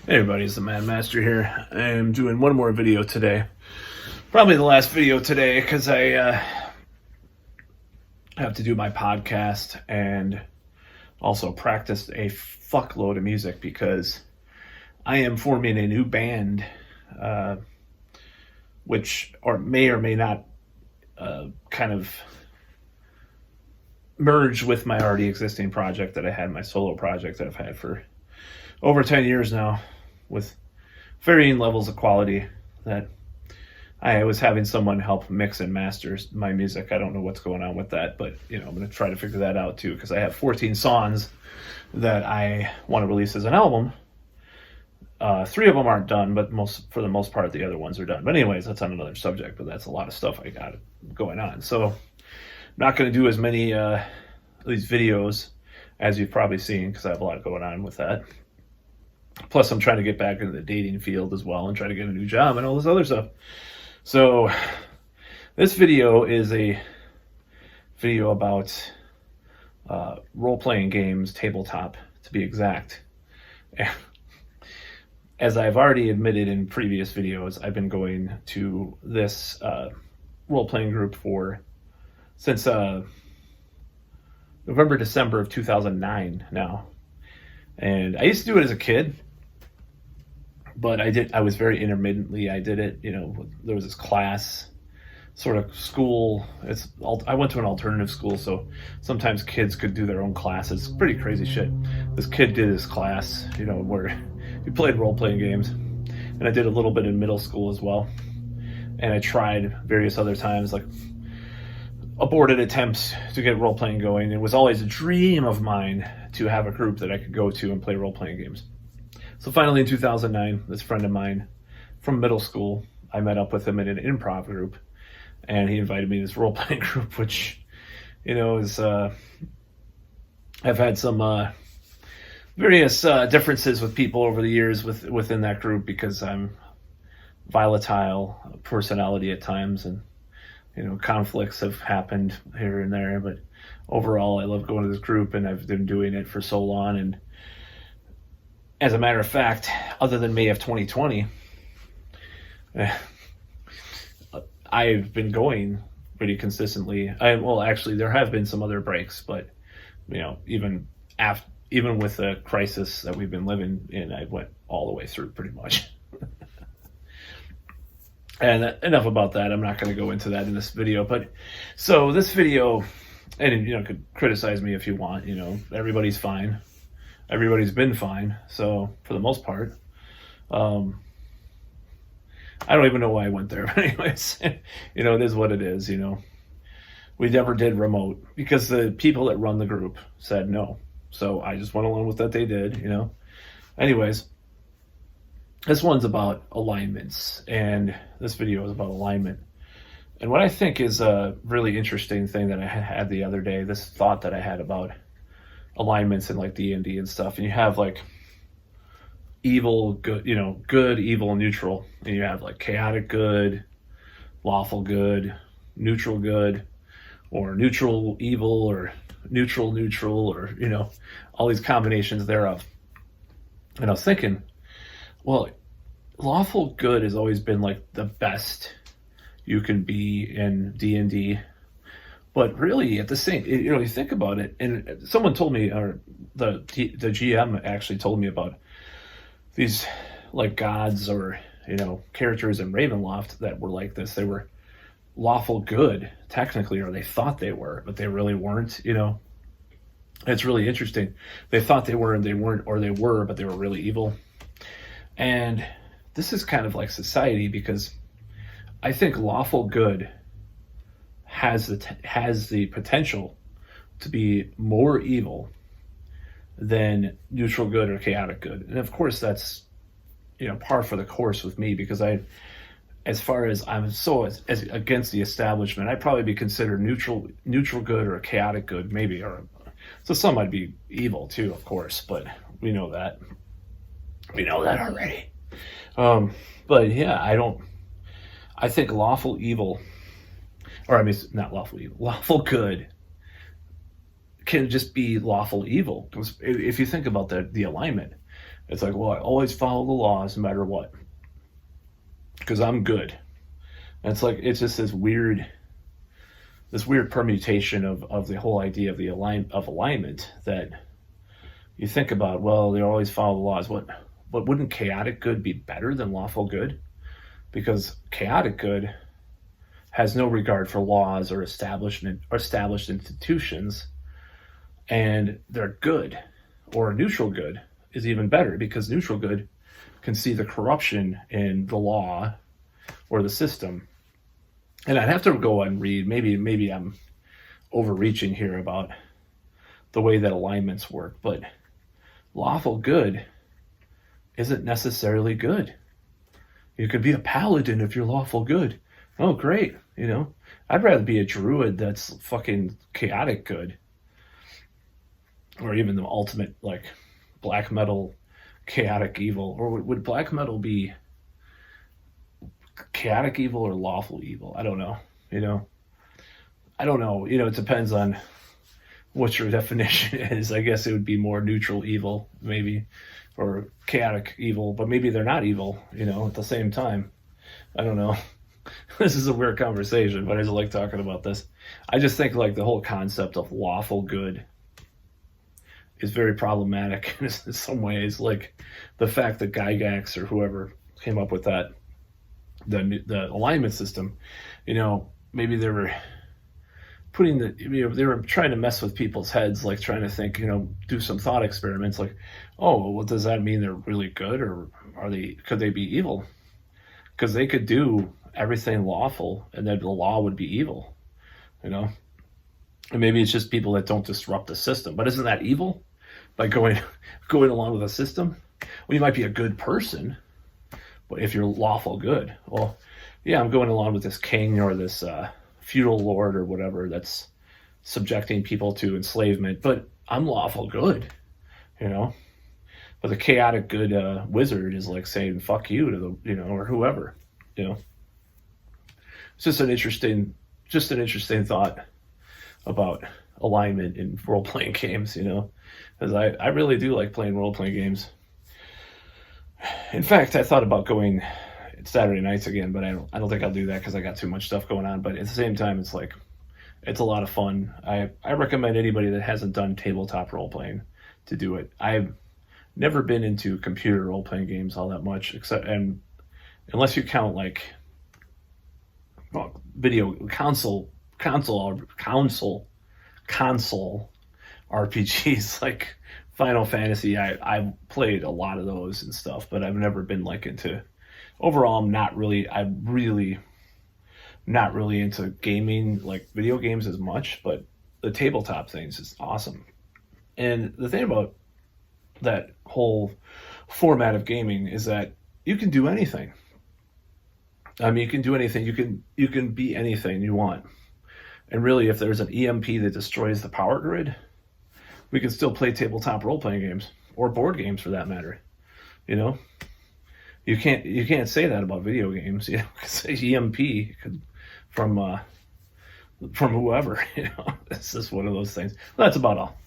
Hey everybody, it's the Mad Master here. I am doing one more video today. Probably the last video today because I have to do my podcast and also practice a fuckload of music because I am forming a new band, which may or may not kind of merge with my already existing project that I had, my solo project that I've had for over 10 years now, with varying levels of quality. That I was having someone help mix and master my music. I don't know what's going on with that, but I'm going to try to figure that out too, because I have 14 songs that I want to release as an album. 3 of them aren't done, but for the most part, the other ones are done. But anyways, that's on another subject, but that's a lot of stuff I got going on. So I'm not going to do as many of these videos as you've probably seen, because I have a lot going on with that. Plus, I'm trying to get back into the dating field as well and try to get a new job and all this other stuff. So this video is a video about role-playing games, tabletop to be exact. As I've already admitted in previous videos, I've been going to this role-playing group since November, December of 2009 now. And I used to do it as a kid, but I was very intermittently. I did it, there was this class, sort of school. I went to an alternative school, so sometimes kids could do their own classes. Pretty crazy shit. This kid did his class, where he played role-playing games. And I did a little bit in middle school as well. And I tried various other times, like aborted attempts to get role-playing going. It was always a dream of mine to have a group that I could go to and play role-playing games. So finally in 2009, this friend of mine from middle school, I met up with him in an improv group, and he invited me to this role-playing group, which, is, I've had some various differences with people over the years within that group, because I'm volatile personality at times, and conflicts have happened here and there, but overall I love going to this group, and I've been doing it for so long. And as a matter of fact, other than May of 2020, I've been going pretty consistently. Actually, there have been some other breaks, but even with the crisis that we've been living in, I went all the way through pretty much. And enough about that. I'm not going to go into that in this video. But so this video, and could criticize me if you want. Everybody's fine. Everybody's been fine. So for the most part, I don't even know why I went there. But anyways, it is what it is. We never did remote because the people that run the group said no. So I just went along with what they did. Anyways. This one's about alignments, and this video is about alignment. And what I think is a really interesting thing that I had the other day, this thought that I had about alignments in like D&D and stuff. And you have like evil, good, good, evil, neutral. And you have like chaotic good, lawful good, neutral good, or neutral evil, or neutral, or, all these combinations thereof. And I was thinking, well, lawful good has always been like the best you can be in D&D, but really at the same, you think about it, and someone told me, or the GM actually told me about these like gods or characters in Ravenloft that were like this. They were lawful good technically, or they thought they were, but they really weren't. It's really interesting. They thought they were and they weren't, or they were but they were really evil. And this is kind of like society, because I think lawful good has the potential to be more evil than neutral good or chaotic good. And of course that's par for the course with me, because as far as I'm so as against the establishment, I'd probably be considered neutral good or chaotic good, maybe, or so some I'd be evil too, of course, but we know that. We know that already. But yeah, I think lawful evil, or I mean, not lawful evil, lawful good can just be lawful evil. Because if you think about the alignment, It's like, well, I always follow the laws no matter what because I'm good. And it's like it's just this weird permutation of the whole idea of alignment that you think about. Well, they always follow the laws. But wouldn't chaotic good be better than lawful good? Because chaotic good has no regard for laws or established institutions, and they're good. Or neutral good is even better because neutral good can see the corruption in the law or the system. And I'd have to go and read. Maybe I'm overreaching here about the way that alignments work, but lawful good isn't necessarily good. You could be a paladin if you're lawful good. Oh, great. I'd rather be a druid that's fucking chaotic good. Or even the ultimate, like, black metal chaotic evil. Or would black metal be chaotic evil or lawful evil? I don't know. I don't know. It depends on what your definition is. I guess it would be more neutral evil, maybe, or chaotic evil, but maybe they're not evil, at the same time. I don't know. This is a weird conversation, but I just like talking about this. I just think like the whole concept of lawful good is very problematic in some ways. Like the fact that Gygax or whoever came up with that, the alignment system, maybe they were putting they were trying to mess with people's heads, like trying to think, do some thought experiments, like, oh, well, does that mean they're really good, or could they be evil? Because they could do everything lawful, and then the law would be evil, And maybe it's just people that don't disrupt the system. But isn't that evil? By going along with a system? Well, you might be a good person, but if you're lawful good, well, yeah, I'm going along with this king or this feudal lord or whatever that's subjecting people to enslavement, but I'm lawful good, But the chaotic good wizard is like saying "fuck you" to the or whoever, It's just an interesting thought about alignment in role playing games, because I really do like playing role playing games. In fact, I thought about going Saturday nights again, but I don't think I'll do that because I got too much stuff going on. But at the same time, it's like it's a lot of fun. I recommend anybody that hasn't done tabletop role playing to do it. I've never been into computer role playing games all that much, unless you count like video console RPGs like Final Fantasy. I've played a lot of those and stuff, but I've never been like into. Overall, I'm really not really into gaming, like video games as much, but the tabletop things is awesome. And the thing about that whole format of gaming is that you can do anything. I mean, you can do anything. You can be anything you want. And really, if there's an EMP that destroys the power grid, we can still play tabletop role-playing games or board games for that matter. You can't say that about video games. Because EMP from whoever. It's just one of those things. That's about all.